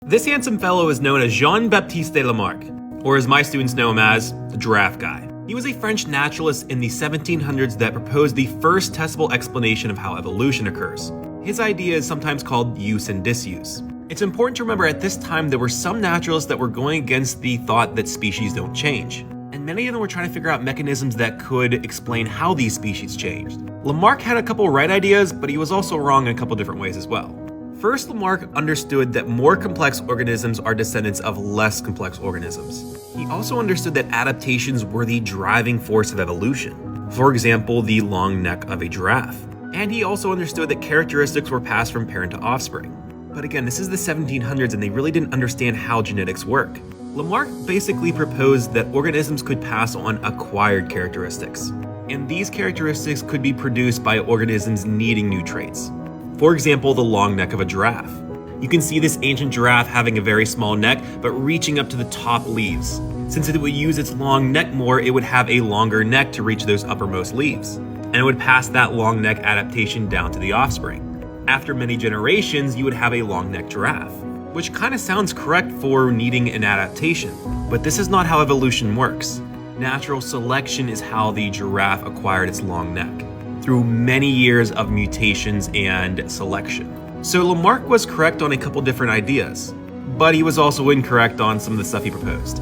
This handsome fellow is known as Jean-Baptiste Lamarck, or as my students know him as, the giraffe guy. He was a French naturalist in the 1700s that proposed the first testable explanation of how evolution occurs. His idea is sometimes called use and disuse. It's important to remember at this time there were some naturalists that were going against the thought that species don't change, and many of them were trying to figure out mechanisms that could explain how these species changed. Lamarck had a couple right ideas, but he was also wrong in a couple different ways as well. First, Lamarck understood that more complex organisms are descendants of less complex organisms. He also understood that adaptations were the driving force of evolution. For example, the long neck of a giraffe. And he also understood that characteristics were passed from parent to offspring. But again, this is the 1700s and they really didn't understand how genetics work. Lamarck basically proposed that organisms could pass on acquired characteristics. And these characteristics could be produced by organisms needing new traits. For example, the long neck of a giraffe. You can see this ancient giraffe having a very small neck, but reaching up to the top leaves. Since it would use its long neck more, it would have a longer neck to reach those uppermost leaves. And it would pass that long neck adaptation down to the offspring. After many generations, you would have a long neck giraffe, which kind of sounds correct for needing an adaptation. But this is not how evolution works. Natural selection is how the giraffe acquired its long neck, through many years of mutations and selection. So Lamarck was correct on a couple different ideas, but he was also incorrect on some of the stuff he proposed.